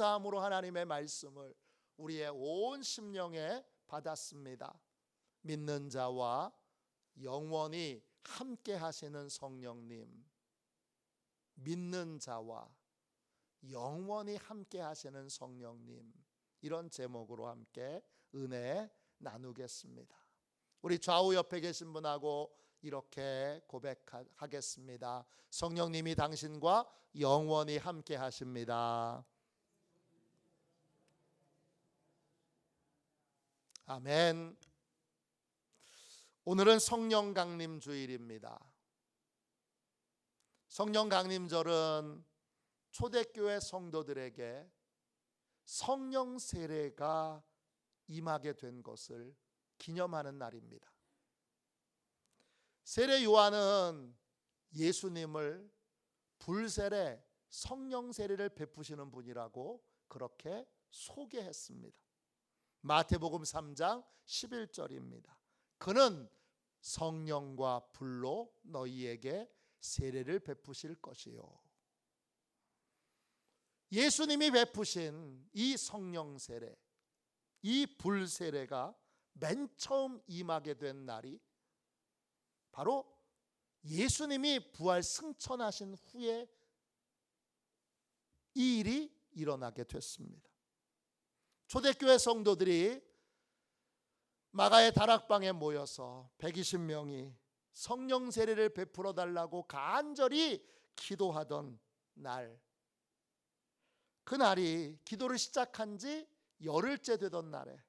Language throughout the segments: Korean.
감사함으로 하나님의 말씀을 우리의 온 심령에 받았습니다. 믿는 자와 영원히 함께 하시는 성령님, 믿는 자와 영원히 함께 하시는 성령님, 이런 제목으로 함께 은혜 나누겠습니다. 우리 좌우 옆에 계신 분하고 이렇게 고백하겠습니다. 성령님이 당신과 영원히 함께 하십니다. 아멘. 오늘은 성령 강림 주일입니다. 성령 강림절은 초대교회 성도들에게 성령 세례가 임하게 된 것을 기념하는 날입니다. 세례 요한은 예수님을 불세례, 성령 세례를 베푸시는 분이라고 그렇게 소개했습니다. 마태복음 3장 11절입니다. 그는 성령과 불로 너희에게 세례를 베푸실 것이요. 예수님이 베푸신 이 성령 세례, 이 불세례가 맨 처음 임하게 된 날이 바로 예수님이 부활 승천하신 후에 이 일이 일어나게 됐습니다. 초대교회 성도들이 마가의 다락방에 모여서 120명이 성령 세례를 베풀어 달라고 간절히 기도하던 날, 그날이 기도를 시작한 지 열흘째 되던 날에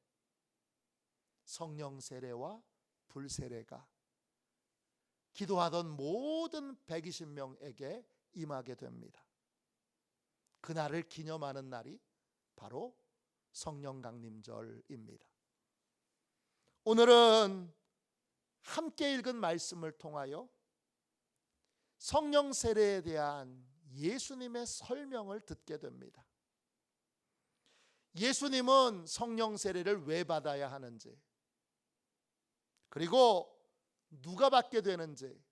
성령 세례와 불세례가 기도하던 모든 120명에게 임하게 됩니다. 그날을 기념하는 날이 바로 성령 강림절입니다. 오늘은 함께 읽은 말씀을 통하여 성령 세례에 대한 예수님의 설명을 듣게 됩니다. 예수님은 성령 세례를 왜 받아야 하는지, 그리고 누가 받게 되는지,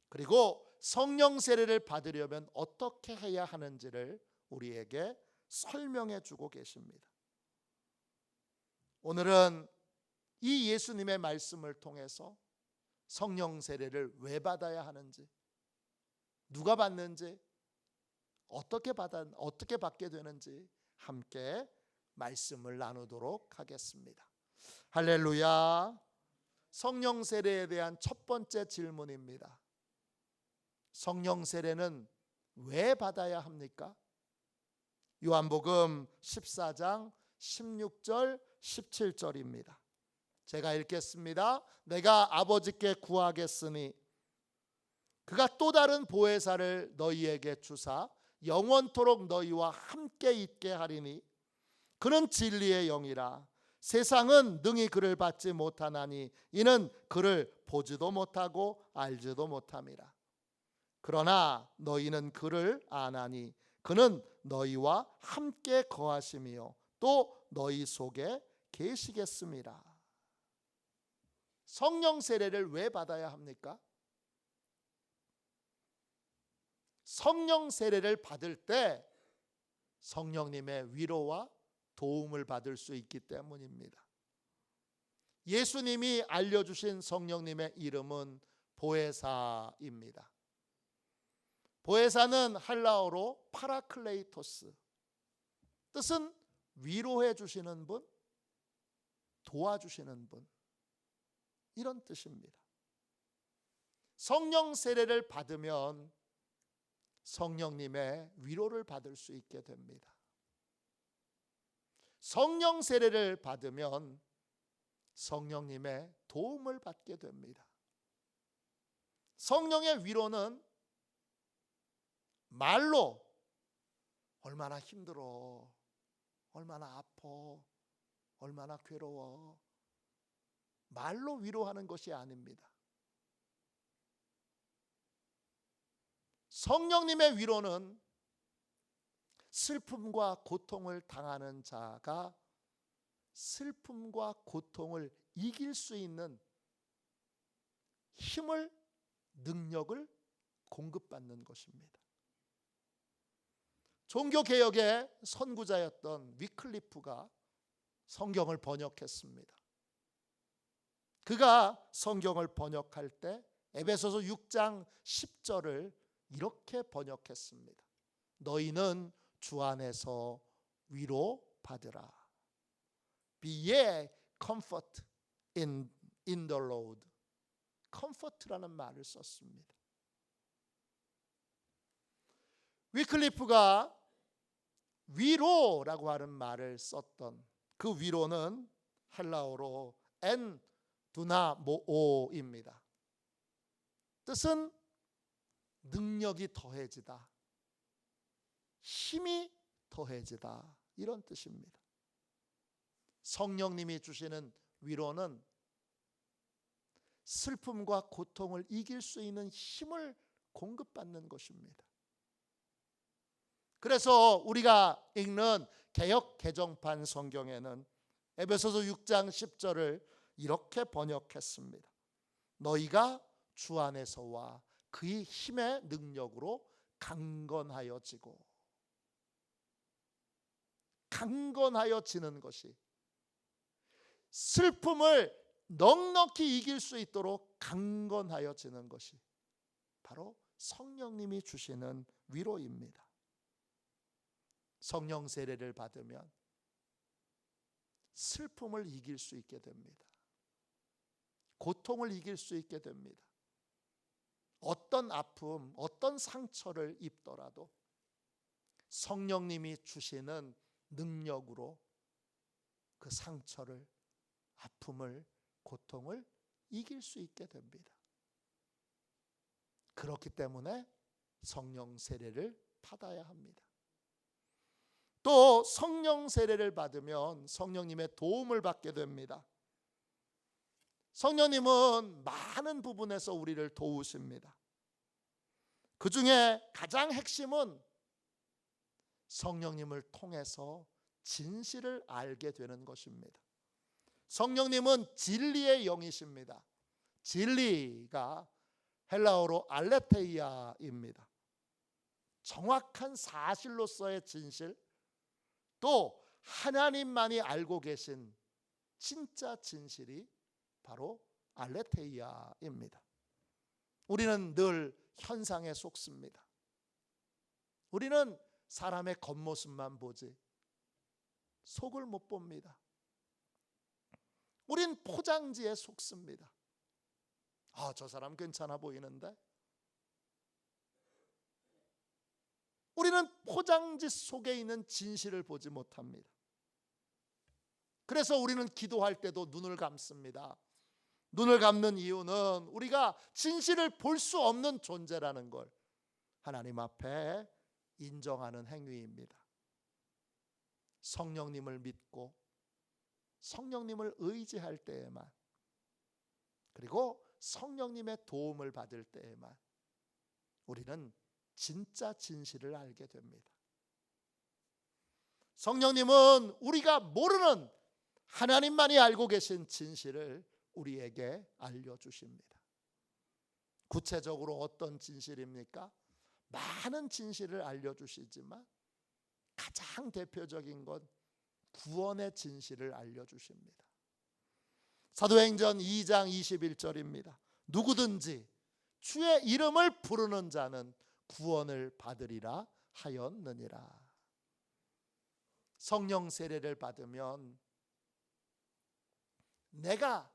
그리고 성령 세례를 받으려면 어떻게 해야 하는지를 우리에게 설명해 주고 계십니다. 오늘은 이 예수님의 말씀을 통해서 성령 세례를 왜 받아야 하는지, 누가 받는지, 어떻게 받게 되는지 함께 말씀을 나누도록 하겠습니다. 할렐루야. 성령 세례에 대한 첫 번째 질문입니다. 성령 세례는 왜 받아야 합니까? 요한복음 14장 16절 17절입니다. 제가 읽겠습니다. 내가 아버지께 구하겠으니 그가 또 다른 보혜사를 너희에게 주사 영원토록 너희와 함께 있게 하리니 그는 진리의 영이라. 세상은 능히 그를 받지 못하나니 이는 그를 보지도 못하고 알지도 못함이라. 그러나 너희는 그를 아나니 그는 너희와 함께 거하심이요 또 너희 속에 계시겠습니다. 성령 세례를 왜 받아야 합니까? 성령 세례를 받을 때 성령님의 위로와 도움을 받을 수 있기 때문입니다. 예수님이 알려주신 성령님의 이름은 보혜사입니다. 보혜사는 헬라어로 파라클레이토스, 뜻은 위로해 주시는 분, 도와주시는 분, 이런 뜻입니다. 성령 세례를 받으면 성령님의 위로를 받을 수 있게 됩니다. 성령 세례를 받으면 성령님의 도움을 받게 됩니다. 성령의 위로는 말로 얼마나 힘들어, 얼마나 아파, 얼마나 괴로워, 말로 위로하는 것이 아닙니다. 성령님의 위로는 슬픔과 고통을 당하는 자가 슬픔과 고통을 이길 수 있는 힘을, 능력을 공급받는 것입니다. 종교개혁의 선구자였던 위클리프가 성경을 번역했습니다. 그가 성경을 번역할 때 에베소서 6장 10절을 이렇게 번역했습니다. 너희는 주 안에서 위로 받으라. Be ye comfort in the Lord. comfort라는 말을 썼습니다. 위클리프가 위로라고 하는 말을 썼던 그 위로는 헬라어로 엔 두나모오입니다. 뜻은 능력이 더해지다, 힘이 더해지다, 이런 뜻입니다. 성령님이 주시는 위로는 슬픔과 고통을 이길 수 있는 힘을 공급받는 것입니다. 그래서 우리가 읽는 개역 개정판 성경에는 에베소서 6장 10절을 이렇게 번역했습니다. 너희가 주 안에서와 그의 힘의 능력으로 강건하여지고, 강건하여지는 것이, 슬픔을 넉넉히 이길 수 있도록 강건하여지는 것이 바로 성령님이 주시는 위로입니다. 성령 세례를 받으면 슬픔을 이길 수 있게 됩니다. 고통을 이길 수 있게 됩니다. 어떤 아픔, 어떤 상처를 입더라도 성령님이 주시는 능력으로 그 상처를, 아픔을, 고통을 이길 수 있게 됩니다. 그렇기 때문에 성령 세례를 받아야 합니다. 또 성령 세례를 받으면 성령님의 도움을 받게 됩니다. 성령님은 많은 부분에서 우리를 도우십니다. 그 중에 가장 핵심은 성령님을 통해서 진실을 알게 되는 것입니다. 성령님은 진리의 영이십니다. 진리가 헬라어로 알레테이아입니다. 정확한 사실로서의 진실, 또 하나님만이 알고 계신 진짜 진실이 바로 알레테이아입니다. 우리는 늘 현상에 속습니다. 우리는 사람의 겉모습만 보지 속을 못 봅니다. 우린 포장지에 속습니다. 저 사람 괜찮아 보이는데. 우리는 포장지 속에 있는 진실을 보지 못합니다. 그래서 우리는 기도할 때도 눈을 감습니다. 눈을 감는 이유는 우리가 진실을 볼 수 없는 존재라는 걸 하나님 앞에 인정하는 행위입니다. 성령님을 믿고 성령님을 의지할 때에만, 그리고 성령님의 도움을 받을 때에만 우리는 진짜 진실을 알게 됩니다. 성령님은 우리가 모르는 하나님만이 알고 계신 진실을 우리에게 알려주십니다. 구체적으로 어떤 진실입니까? 많은 진실을 알려주시지만 가장 대표적인 건 구원의 진실을 알려주십니다. 사도행전 2장 21절입니다. 누구든지 주의 이름을 부르는 자는 구원을 받으리라 하였느니라. 성령 세례를 받으면 내가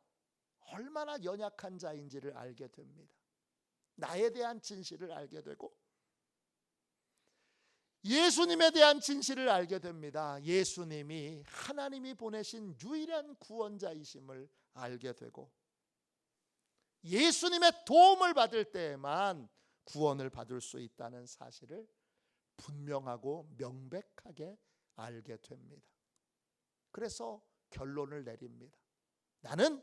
얼마나 연약한 자인지를 알게 됩니다. 나에 대한 진실을 알게 되고 예수님에 대한 진실을 알게 됩니다. 예수님이 하나님이 보내신 유일한 구원자이심을 알게 되고 예수님의 도움을 받을 때에만 구원을 받을 수 있다는 사실을 분명하고 명백하게 알게 됩니다. 그래서 결론을 내립니다. 나는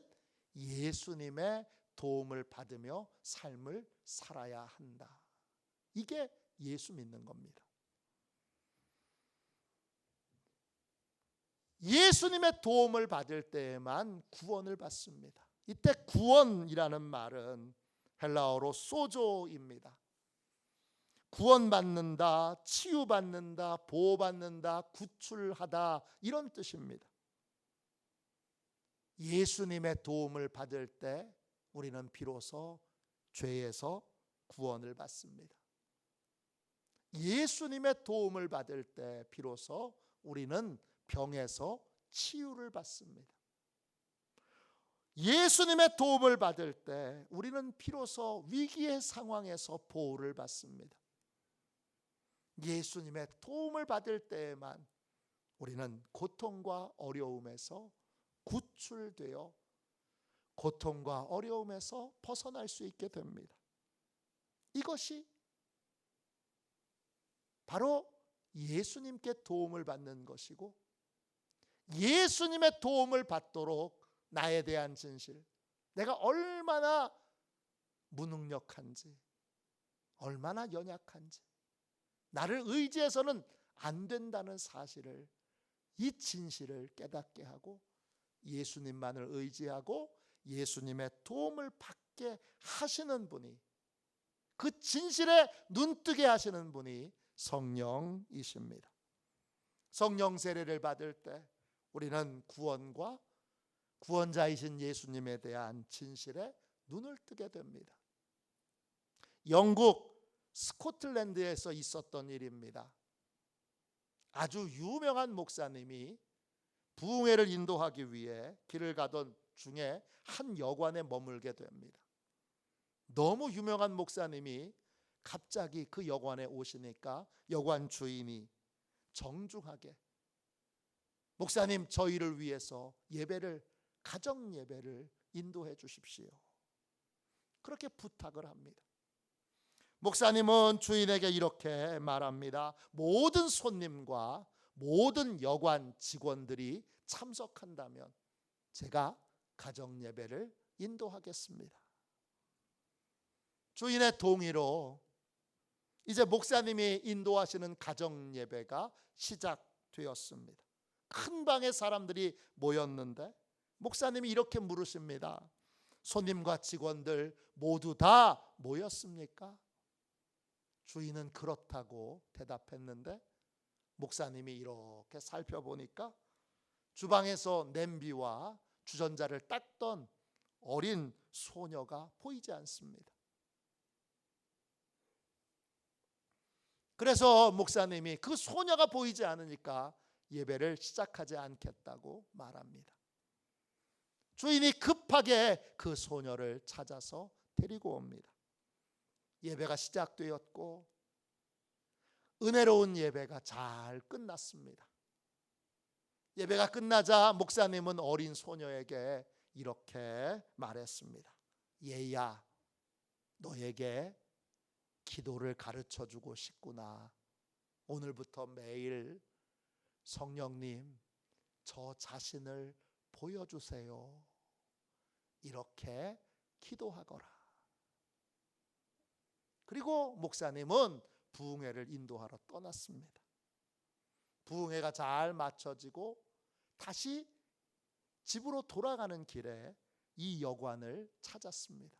예수님의 도움을 받으며 삶을 살아야 한다. 이게 예수 믿는 겁니다. 예수님의 도움을 받을 때에만 구원을 받습니다. 이때 구원이라는 말은 헬라어로 소조입니다. 구원받는다, 치유받는다, 보호받는다, 구출하다 이런 뜻입니다. 예수님의 도움을 받을 때 우리는 비로소 죄에서 구원을 받습니다. 예수님의 도움을 받을 때 비로소 우리는 병에서 치유를 받습니다. 예수님의 도움을 받을 때 우리는 비로소 위기의 상황에서 보호를 받습니다. 예수님의 도움을 받을 때에만 우리는 고통과 어려움에서 구출되어 고통과 어려움에서 벗어날 수 있게 됩니다. 이것이 바로 예수님께 도움을 받는 것이고, 예수님의 도움을 받도록 나에 대한 진실, 내가 얼마나 무능력한지, 얼마나 연약한지, 나를 의지해서는 안 된다는 사실을, 이 진실을 깨닫게 하고 예수님만을 의지하고 예수님의 도움을 받게 하시는 분이, 그 진실에 눈뜨게 하시는 분이 성령이십니다. 성령 세례를 받을 때 우리는 구원과 구원자이신 예수님에 대한 진실에 눈을 뜨게 됩니다. 영국 스코틀랜드에서 있었던 일입니다. 아주 유명한 목사님이 부흥회를 인도하기 위해 길을 가던 중에 한 여관에 머물게 됩니다. 너무 유명한 목사님이 갑자기 그 여관에 오시니까 여관 주인이 정중하게, 목사님, 저희를 위해서 가정 예배를 인도해 주십시오, 그렇게 부탁을 합니다. 목사님은 주인에게 이렇게 말합니다. 모든 손님과 모든 여관 직원들이 참석한다면 제가 가정 예배를 인도하겠습니다. 주인의 동의로 이제 목사님이 인도하시는 가정 예배가 시작되었습니다. 큰 방에 사람들이 모였는데 목사님이 이렇게 물으십니다. 손님과 직원들 모두 다 모였습니까? 주인은 그렇다고 대답했는데 목사님이 이렇게 살펴보니까 주방에서 냄비와 주전자를 닦던 어린 소녀가 보이지 않습니다. 그래서 목사님이 그 소녀가 보이지 않으니까 예배를 시작하지 않겠다고 말합니다. 주인이 급하게 그 소녀를 찾아서 데리고 옵니다. 예배가 시작되었고 은혜로운 예배가 잘 끝났습니다. 예배가 끝나자 목사님은 어린 소녀에게 이렇게 말했습니다. 얘야, 너에게 기도를 가르쳐주고 싶구나. 오늘부터 매일 성령님, 저 자신을 보여주세요. 이렇게 기도하거라. 그리고 목사님은 부흥회를 인도하러 떠났습니다. 부흥회가 잘 마쳐지고 다시 집으로 돌아가는 길에 이 여관을 찾았습니다.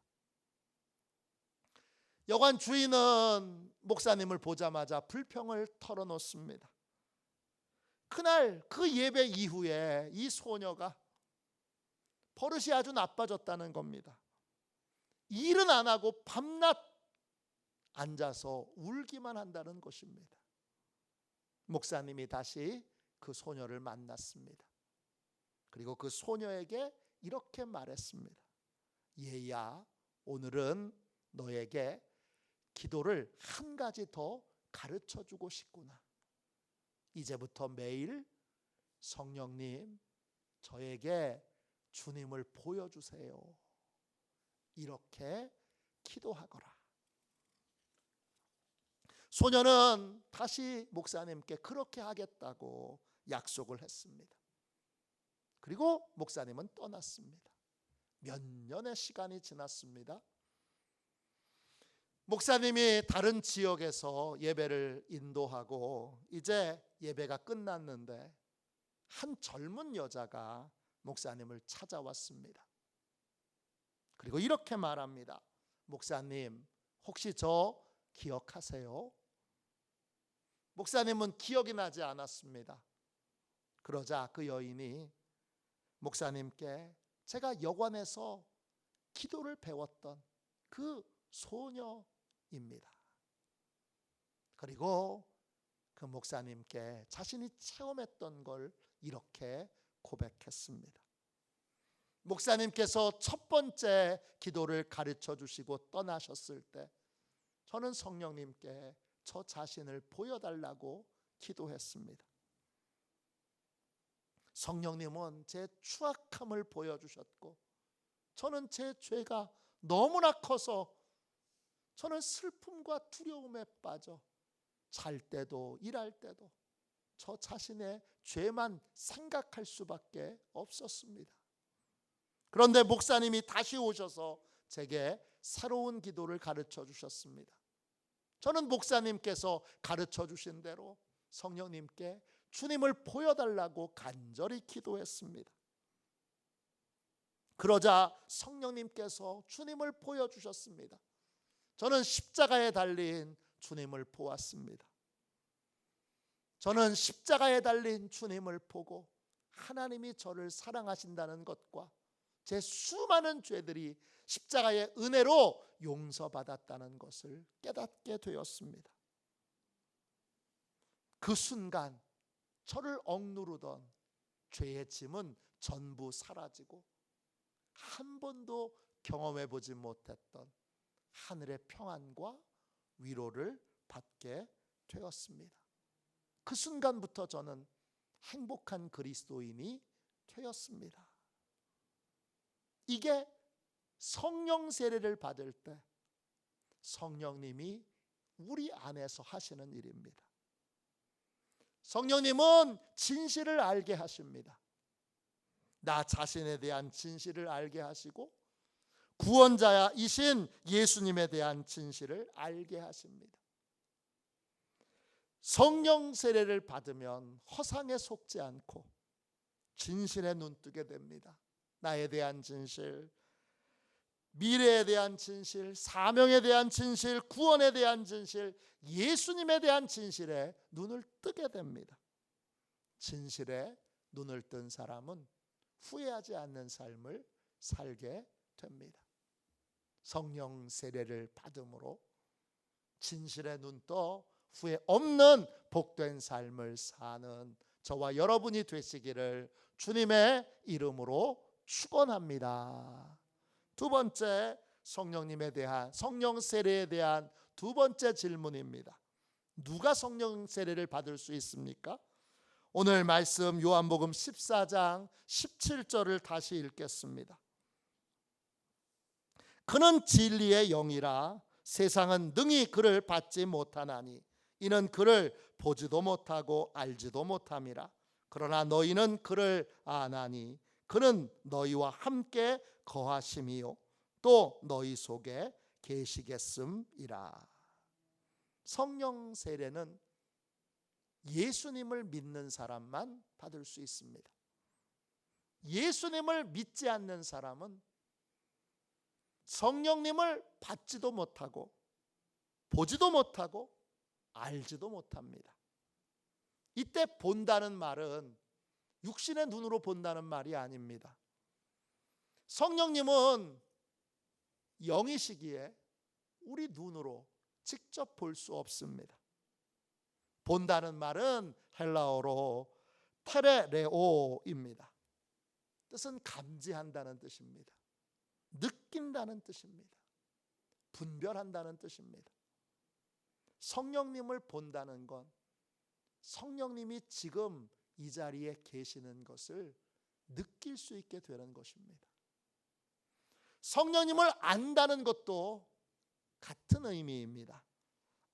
여관 주인은 목사님을 보자마자 불평을 털어놓습니다. 그날 그 예배 이후에 이 소녀가 버릇이 아주 나빠졌다는 겁니다. 일은 안 하고 밤낮 앉아서 울기만 한다는 것입니다. 목사님이 다시 그 소녀를 만났습니다. 그리고 그 소녀에게 이렇게 말했습니다. 얘야, 오늘은 너에게 기도를 한 가지 더 가르쳐주고 싶구나. 이제부터 매일 성령님, 저에게 주님을 보여주세요. 이렇게 기도하거라. 소녀는 다시 목사님께 그렇게 하겠다고 약속을 했습니다. 그리고 목사님은 떠났습니다. 몇 년의 시간이 지났습니다. 목사님이 다른 지역에서 예배를 인도하고 이제 예배가 끝났는데 한 젊은 여자가 목사님을 찾아왔습니다. 그리고 이렇게 말합니다. 목사님, 혹시 저 기억하세요? 목사님은 기억이 나지 않았습니다. 그러자 그 여인이 목사님께 제가 여관에서 기도를 배웠던 그 소녀입니다. 그리고 그 목사님께 자신이 체험했던 걸 이렇게 고백했습니다. 목사님께서 첫 번째 기도를 가르쳐 주시고 떠나셨을 때 저는 성령님께 저 자신을 보여달라고 기도했습니다. 성령님은 제 추악함을 보여주셨고 저는 제 죄가 너무나 커서 저는 슬픔과 두려움에 빠져 잘 때도 일할 때도 저 자신의 죄만 생각할 수밖에 없었습니다. 그런데 목사님이 다시 오셔서 제게 새로운 기도를 가르쳐 주셨습니다. 저는 목사님께서 가르쳐 주신 대로 성령님께 주님을 보여달라고 간절히 기도했습니다. 그러자 성령님께서 주님을 보여주셨습니다. 저는 십자가에 달린 주님을 보았습니다. 저는 십자가에 달린 주님을 보고 하나님이 저를 사랑하신다는 것과 제 수많은 죄들이 십자가의 은혜로 용서받았다는 것을 깨닫게 되었습니다. 그 순간 저를 억누르던 죄의 짐은 전부 사라지고 한 번도 경험해 보지 못했던 하늘의 평안과 위로를 받게 되었습니다. 그 순간부터 저는 행복한 그리스도인이 되었습니다. 이게 성령 세례를 받을 때 성령님이 우리 안에서 하시는 일입니다. 성령님은 진실을 알게 하십니다. 나 자신에 대한 진실을 알게 하시고 구원자이신 예수님에 대한 진실을 알게 하십니다. 성령 세례를 받으면 허상에 속지 않고 진실에 눈뜨게 됩니다. 나에 대한 진실, 미래에 대한 진실, 사명에 대한 진실, 구원에 대한 진실, 예수님에 대한 진실에 눈을 뜨게 됩니다. 진실에 눈을 뜬 사람은 후회하지 않는 삶을 살게 됩니다. 성령 세례를 받음으로 진실에 눈떠 후회 없는 복된 삶을 사는 저와 여러분이 되시기를 주님의 이름으로 축원합니다. 두 번째, 성령님에 대한 성령 세례에 대한 두 번째 질문입니다. 누가 성령 세례를 받을 수 있습니까? 오늘 말씀 요한복음 14장 17절을 다시 읽겠습니다. 그는 진리의 영이라 세상은 능히 그를 받지 못하나니 이는 그를 보지도 못하고 알지도 못함이라. 그러나 너희는 그를 아나니 그는 너희와 함께 거하심이요 또 너희 속에 계시겠음이라. 성령 세례는 예수님을 믿는 사람만 받을 수 있습니다. 예수님을 믿지 않는 사람은 성령님을 받지도 못하고 보지도 못하고 알지도 못합니다. 이때 본다는 말은 육신의 눈으로 본다는 말이 아닙니다. 성령님은 영이시기에 우리 눈으로 직접 볼 수 없습니다. 본다는 말은 헬라어로 테레레오입니다. 뜻은 감지한다는 뜻입니다. 느낀다는 뜻입니다. 분별한다는 뜻입니다. 성령님을 본다는 건 성령님이 지금 이 자리에 계시는 것을 느낄 수 있게 되는 것입니다. 성령님을 안다는 것도 같은 의미입니다.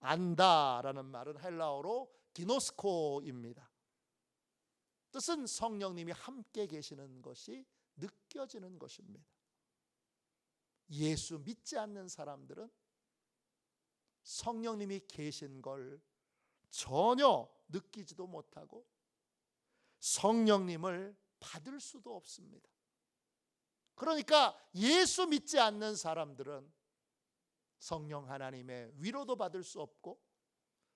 안다라는 말은 헬라어로 기노스코입니다. 뜻은 성령님이 함께 계시는 것이 느껴지는 것입니다. 예수 믿지 않는 사람들은 성령님이 계신 걸 전혀 느끼지도 못하고 성령님을 받을 수도 없습니다. 그러니까 예수 믿지 않는 사람들은 성령 하나님의 위로도 받을 수 없고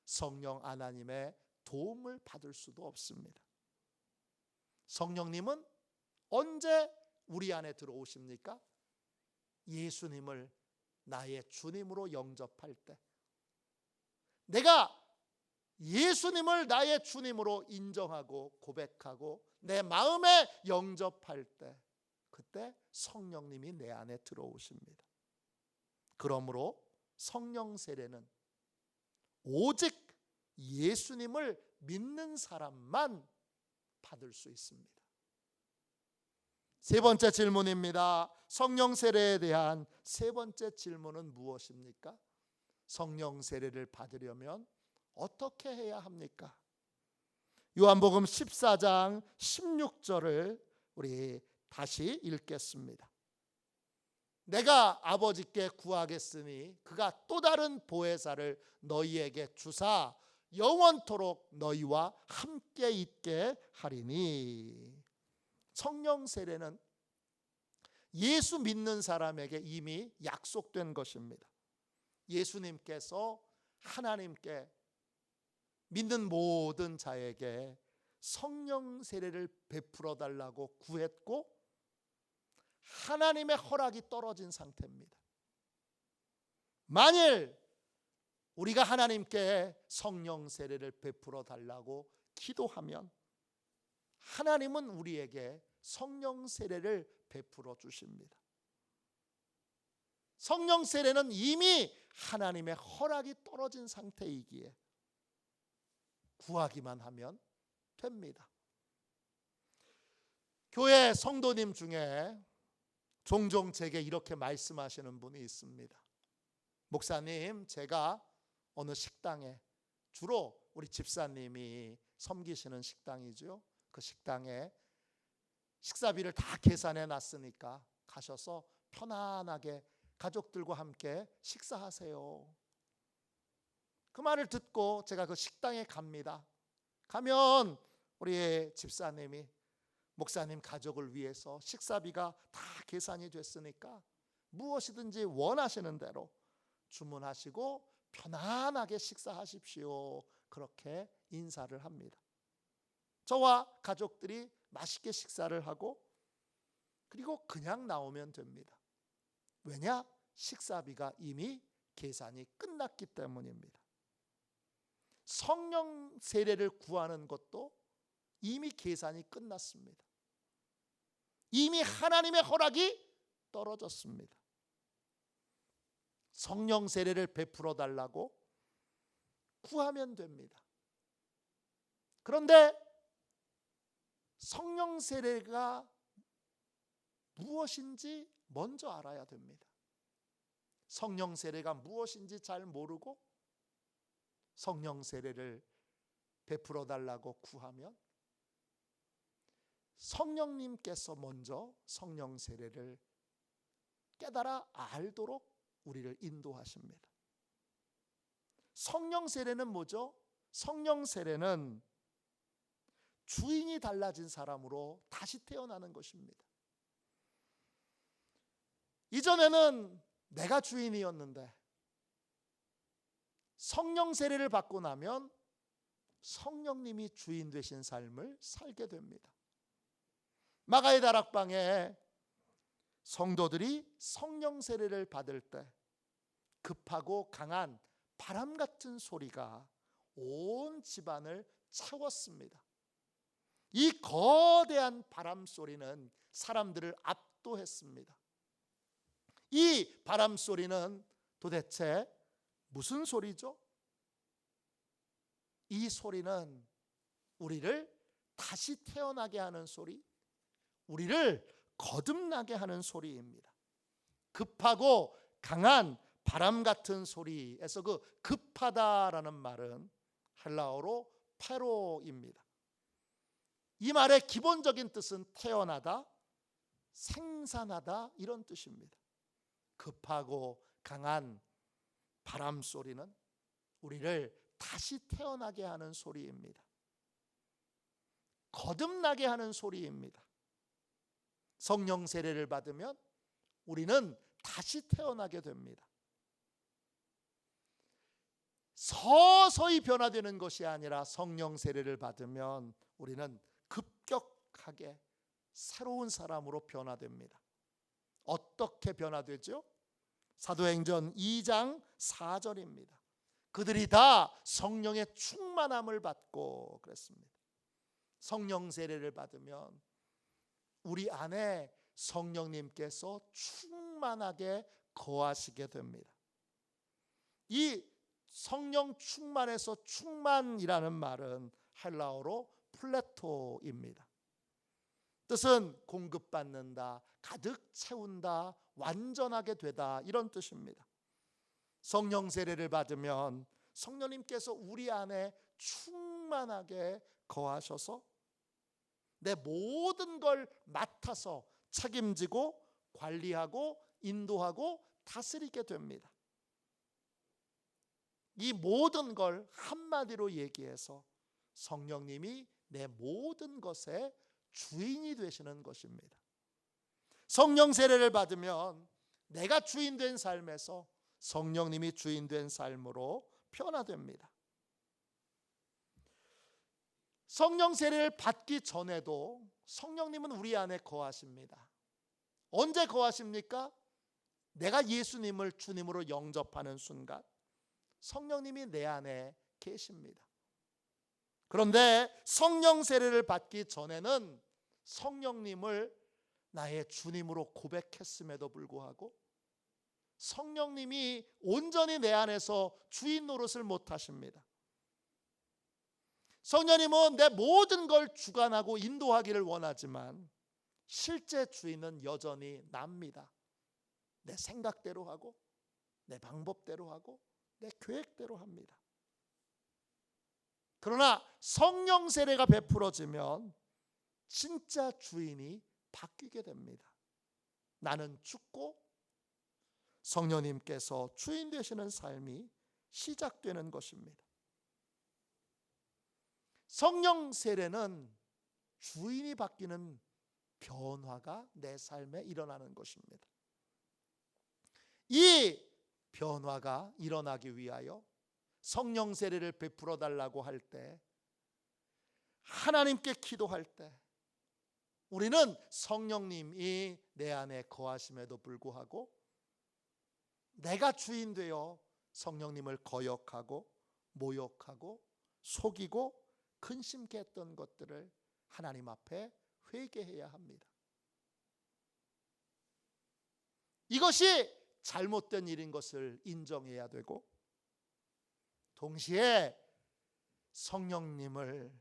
성령 하나님의 도움을 받을 수도 없습니다. 성령님은 언제 우리 안에 들어오십니까? 예수님을 나의 주님으로 영접할 때, 내가 예수님을 나의 주님으로 인정하고 고백하고 내 마음에 영접할 때, 그때 성령님이 내 안에 들어오십니다. 그러므로 성령 세례는 오직 예수님을 믿는 사람만 받을 수 있습니다. 세 번째 질문입니다. 성령 세례에 대한 세 번째 질문은 무엇입니까? 성령 세례를 받으려면 어떻게 해야 합니까? 요한복음 14장 16절을 우리 다시 읽겠습니다. 내가 아버지께 구하겠으니 그가 또 다른 보혜사를 너희에게 주사 영원토록 너희와 함께 있게 하리니. 성령 세례는 예수 믿는 사람에게 이미 약속된 것입니다. 예수님께서 하나님께 믿는 모든 자에게 성령 세례를 베풀어 달라고 구했고 하나님의 허락이 떨어진 상태입니다. 만일 우리가 하나님께 성령 세례를 베풀어 달라고 기도하면 하나님은 우리에게 성령 세례를 베풀어 주십니다. 성령 세례는 이미 하나님의 허락이 떨어진 상태이기에 구하기만 하면 됩니다. 교회 성도님 중에 종종 제게 이렇게 말씀하시는 분이 있습니다. 목사님, 제가 어느 식당에, 주로 우리 집사님이 섬기시는 식당이죠. 그 식당에 식사비를 다 계산해 놨으니까 가셔서 편안하게 가족들과 함께 식사하세요. 그 말을 듣고 제가 그 식당에 갑니다. 가면 우리 집사님이 목사님 가족을 위해서 식사비가 다 계산이 됐으니까 무엇이든지 원하시는 대로 주문하시고 편안하게 식사하십시오. 그렇게 인사를 합니다. 저와 가족들이 맛있게 식사를 하고 그리고 그냥 나오면 됩니다. 왜냐? 식사비가 이미 계산이 끝났기 때문입니다. 성령 세례를 구하는 것도 이미 계산이 끝났습니다. 이미 하나님의 허락이 떨어졌습니다. 성령 세례를 베풀어 달라고 구하면 됩니다. 그런데 성령 세례가 무엇인지 먼저 알아야 됩니다. 성령 세례가 무엇인지 잘 모르고 성령 세례를 베풀어 달라고 구하면 성령님께서 먼저 성령 세례를 깨달아 알도록 우리를 인도하십니다. 성령 세례는 뭐죠? 성령 세례는 주인이 달라진 사람으로 다시 태어나는 것입니다. 이전에는 내가 주인이었는데 성령 세례를 받고 나면 성령님이 주인 되신 삶을 살게 됩니다. 마가의 다락방에 성도들이 성령 세례를 받을 때 급하고 강한 바람 같은 소리가 온 집안을 채웠습니다. 이 거대한 바람 소리는 사람들을 압도했습니다. 이 바람 소리는 도대체 무슨 소리죠? 이 소리는 우리를 다시 태어나게 하는 소리, 우리를 거듭나게 하는 소리입니다. 급하고 강한 바람 같은 소리에서 그 급하다라는 말은 헬라어로 페로입니다. 이 말의 기본적인 뜻은 태어나다, 생산하다 이런 뜻입니다. 급하고 강한 바람 소리는 우리를 다시 태어나게 하는 소리입니다. 거듭나게 하는 소리입니다. 성령 세례를 받으면 우리는 다시 태어나게 됩니다. 서서히 변화되는 것이 아니라 성령 세례를 받으면 우리는 급격하게 새로운 사람으로 변화됩니다. 어떻게 변화되죠? 사도행전 2장 4절입니다. 그들이 다 성령의 충만함을 받고 그랬습니다. 성령 세례를 받으면 우리 안에 성령님께서 충만하게 거하시게 됩니다. 이 성령 충만에서 충만이라는 말은 헬라어로 플레토입니다. 뜻은 공급받는다, 가득 채운다, 완전하게 되다, 이런 뜻입니다. 성령 세례를 받으면 성령님께서 우리 안에 충만하게 거하셔서 내 모든 걸 맡아서 책임지고 관리하고 인도하고 다스리게 됩니다. 이 모든 걸 한마디로 얘기해서 성령님이 내 모든 것의 주인이 되시는 것입니다. 성령 세례를 받으면 내가 주인 된 삶에서 성령님이 주인 된 삶으로 변화됩니다. 성령 세례를 받기 전에도 성령님은 우리 안에 거하십니다. 언제 거하십니까? 내가 예수님을 주님으로 영접하는 순간 성령님이 내 안에 계십니다. 그런데 성령 세례를 받기 전에는 성령님을 나의 주님으로 고백했음에도 불구하고 성령님이 온전히 내 안에서 주인 노릇을 못하십니다. 성령님은 내 모든 걸 주관하고 인도하기를 원하지만 실제 주인은 여전히 납니다. 내 생각대로 하고 내 방법대로 하고 내 계획대로 합니다. 그러나 성령 세례가 베풀어지면 진짜 주인이 바뀌게 됩니다. 나는 죽고 성령님께서 주인 되시는 삶이 시작되는 것입니다. 성령 세례는 주인이 바뀌는 변화가 내 삶에 일어나는 것입니다. 이 변화가 일어나기 위하여 성령 세례를 베풀어 달라고 할 때, 하나님께 기도할 때 우리는 성령님이 내 안에 거하심에도 불구하고 내가 주인 되어 성령님을 거역하고 모욕하고 속이고 근심케 했던 것들을 하나님 앞에 회개해야 합니다. 이것이 잘못된 일인 것을 인정해야 되고, 동시에 성령님을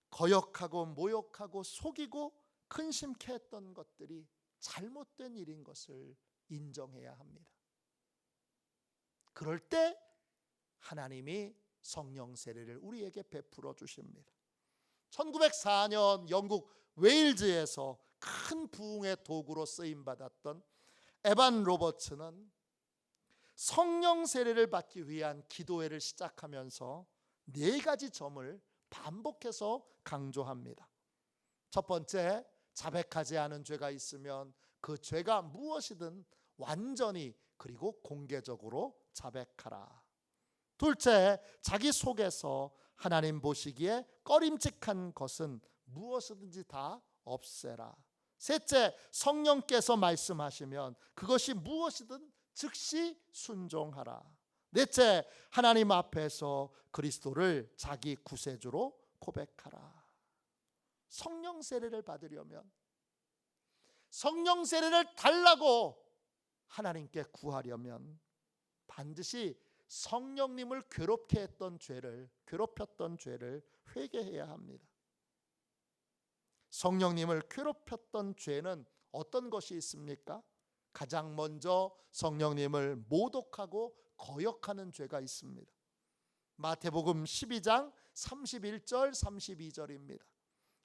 거역하고 모욕하고 속이고 근심케 했던 것들이 잘못된 일인 것을 인정해야 합니다. 그럴 때 하나님이 성령 세례를 우리에게 베풀어 주십니다. 1904년 영국 웨일즈에서 큰 부흥의 도구로 쓰임 받았던 에반 로버츠는 성령 세례를 받기 위한 기도회를 시작하면서 4가지 점을 반복해서 강조합니다. 첫 번째, 자백하지 않은 죄가 있으면 그 죄가 무엇이든 완전히 그리고 공개적으로 자백하라. 둘째, 자기 속에서 하나님 보시기에 꺼림칙한 것은 무엇이든지 다 없애라. 셋째, 성령께서 말씀하시면 그것이 무엇이든 즉시 순종하라. 넷째, 하나님 앞에서 그리스도를 자기 구세주로 고백하라. 성령 세례를 받으려면, 성령 세례를 달라고 하나님께 구하려면 반드시 성령님을 괴롭게 했던 죄를, 괴롭혔던 죄를 회개해야 합니다. 성령님을 괴롭혔던 죄는 어떤 것이 있습니까? 가장 먼저 성령님을 모독하고 거역하는 죄가 있습니다. 마태복음 12장 31절 32절입니다.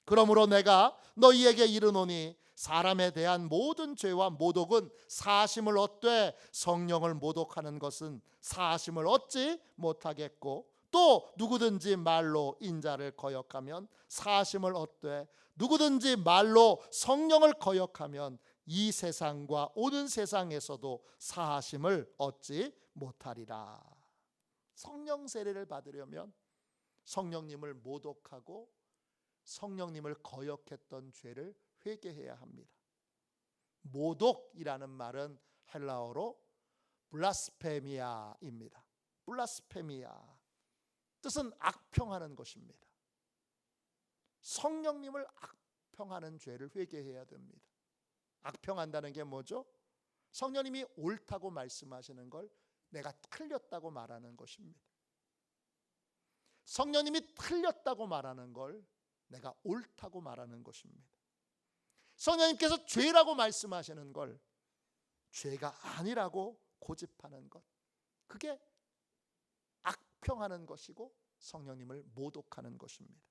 그러므로 내가 너희에게 이르노니 사람에 대한 모든 죄와 모독은 사하심을 얻되 성령을 모독하는 것은 사하심을 얻지 못하겠고, 또 누구든지 말로 인자를 거역하면 사하심을 얻되 누구든지 말로 성령을 거역하면 이 세상과 오는 세상에서도 사하심을 얻지 못하리라. 성령 세례를 받으려면 성령님을 모독하고 성령님을 거역했던 죄를 회개해야 합니다. 모독이라는 말은 헬라어로 블라스페미아입니다. 블라스페미아, 뜻은 악평하는 것입니다. 성령님을 악평하는 죄를 회개해야 됩니다. 악평한다는 게 뭐죠? 성령님이 옳다고 말씀하시는 걸 내가 틀렸다고 말하는 것입니다. 성령님이 틀렸다고 말하는 걸 내가 옳다고 말하는 것입니다. 성령님께서 죄라고 말씀하시는 걸 죄가 아니라고 고집하는 것, 그게 악평하는 것이고 성령님을 모독하는 것입니다.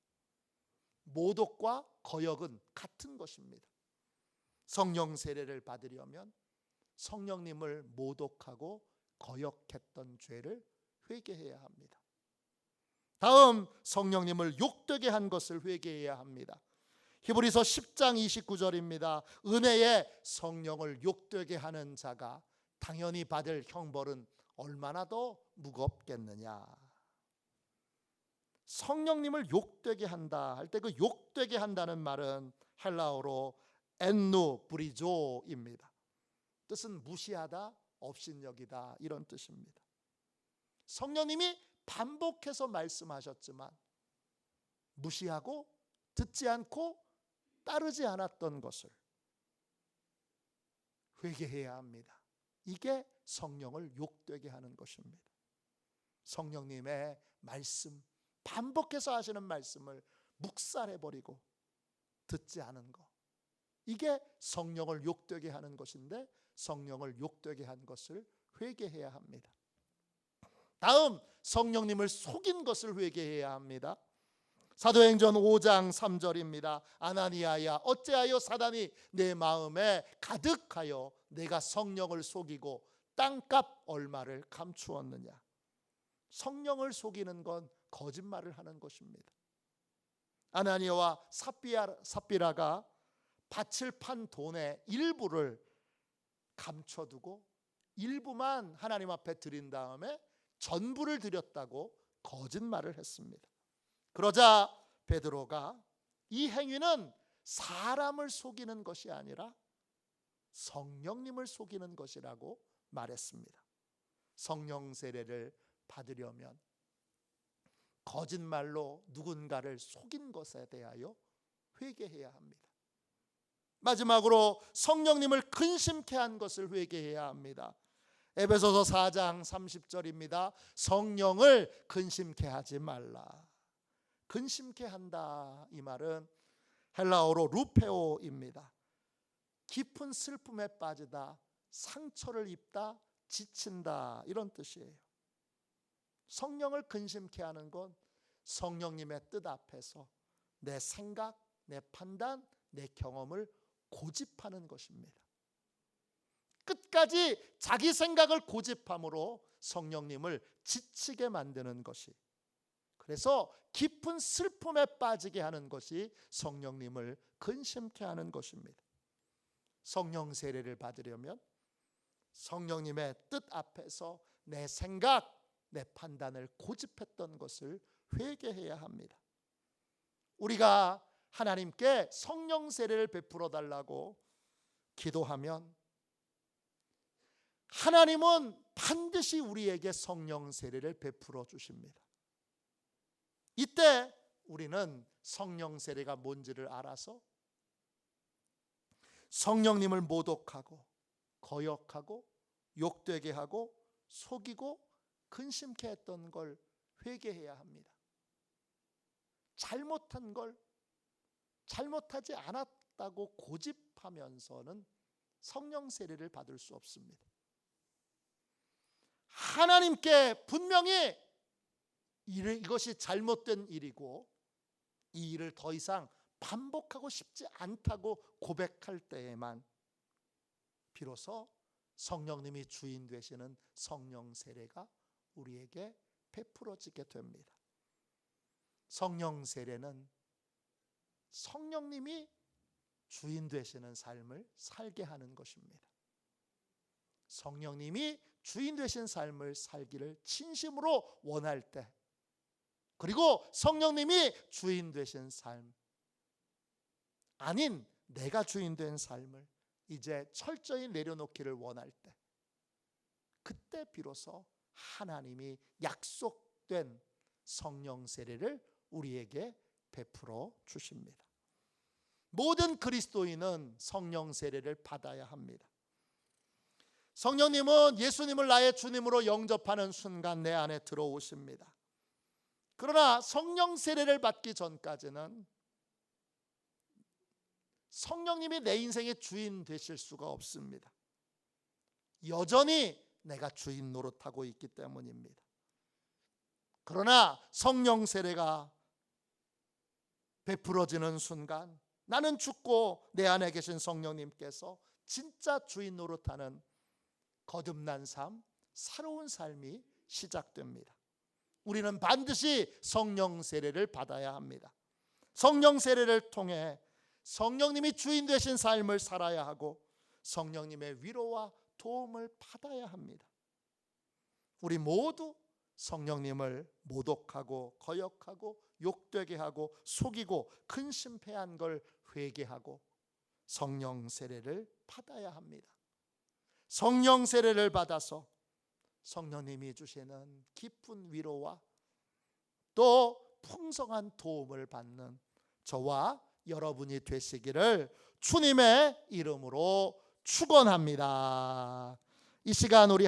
모독과 거역은 같은 것입니다. 성령 세례를 받으려면 성령님을 모독하고 거역했던 죄를 회개해야 합니다. 다음, 성령님을 욕되게 한 것을 회개해야 합니다. 히브리서 10장 29절입니다. 은혜에 성령을 욕되게 하는 자가 당연히 받을 형벌은 얼마나 더 무겁겠느냐. 성령님을 욕되게 한다 할 때 그 욕되게 한다는 말은 헬라어로 엔누 브리조입니다. 뜻은 무시하다, 업신여기다, 이런 뜻입니다. 성령님이 반복해서 말씀하셨지만 무시하고 듣지 않고 따르지 않았던 것을 회개해야 합니다. 이게 성령을 욕되게 하는 것입니다. 성령님의 말씀, 반복해서 하시는 말씀을 묵살해버리고 듣지 않은 것, 이게 성령을 욕되게 하는 것인데 성령을 욕되게 한 것을 회개해야 합니다. 다음, 성령님을 속인 것을 회개해야 합니다. 사도행전 5장 3절입니다. 아나니아야, 어찌하여 사단이 내 마음에 가득하여 내가 성령을 속이고 땅값 얼마를 감추었느냐. 성령을 속이는 건 거짓말을 하는 것입니다. 아나니아와 삽비라가 밭을 판 돈의 일부를 감춰두고 일부만 하나님 앞에 드린 다음에 전부를 드렸다고 거짓말을 했습니다. 그러자 베드로가 이 행위는 사람을 속이는 것이 아니라 성령님을 속이는 것이라고 말했습니다. 성령 세례를 받으려면 거짓말로 누군가를 속인 것에 대하여 회개해야 합니다. 마지막으로 성령님을 근심케 한 것을 회개해야 합니다. 에베소서 4장 30절입니다. 성령을 근심케 하지 말라. 근심케 한다, 이 말은 헬라어로 루페오입니다. 깊은 슬픔에 빠지다, 상처를 입다, 지친다, 이런 뜻이에요. 성령을 근심케 하는 건 성령님의 뜻 앞에서 내 생각, 내 판단, 내 경험을 고집하는 것입니다. 끝까지 자기 생각을 고집함으로 성령님을 지치게 만드는 것이, 그래서 깊은 슬픔에 빠지게 하는 것이 성령님을 근심케 하는 것입니다. 성령 세례를 받으려면 성령님의 뜻 앞에서 내 생각, 내 판단을 고집했던 것을 회개해야 합니다. 우리가 하나님께 성령 세례를 베풀어 달라고 기도하면 하나님은 반드시 우리에게 성령 세례를 베풀어 주십니다. 이때 우리는 성령 세례가 뭔지를 알아서 성령님을 모독하고 거역하고 욕되게 하고 속이고 근심케 했던 걸 회개해야 합니다. 잘못한 걸 잘못하지 않았다고 고집하면서는 성령 세례를 받을 수 없습니다. 하나님께 분명히 이것이 잘못된 일이고 이 일을 더 이상 반복하고 싶지 않다고 고백할 때에만 비로소 성령님이 주인 되시는 성령 세례가 우리에게 베풀어지게 됩니다. 성령 세례는 성령님이 주인 되시는 삶을 살게 하는 것입니다. 성령님이 주인 되신 삶을 살기를 진심으로 원할 때, 그리고 성령님이 주인 되신 삶, 아닌 내가 주인 된 삶을 이제 철저히 내려놓기를 원할 때, 그때 비로소 하나님이 약속된 성령 세례를 우리에게 베풀어 주십니다. 모든 그리스도인은 성령 세례를 받아야 합니다. 성령님은 예수님을 나의 주님으로 영접하는 순간 내 안에 들어오십니다. 그러나 성령 세례를 받기 전까지는 성령님이 내 인생의 주인 되실 수가 없습니다. 여전히 내가 주인 노릇하고 있기 때문입니다. 그러나 성령 세례가 베풀어지는 순간 나는 죽고 내 안에 계신 성령님께서 진짜 주인 노릇하는 거듭난 삶, 새로운 삶이 시작됩니다. 우리는 반드시 성령 세례를 받아야 합니다. 성령 세례를 통해 성령님이 주인 되신 삶을 살아야 하고 성령님의 위로와 도움을 받아야 합니다. 우리 모두 성령님을 모독하고 거역하고 욕되게 하고 속이고 근심패한 걸 회개하고 성령 세례를 받아야 합니다. 성령 세례를 받아서 성령님이 주시는 깊은 위로와 또 풍성한 도움을 받는 저와 여러분이 되시기를 주님의 이름으로 축원합니다. 이 시간 우리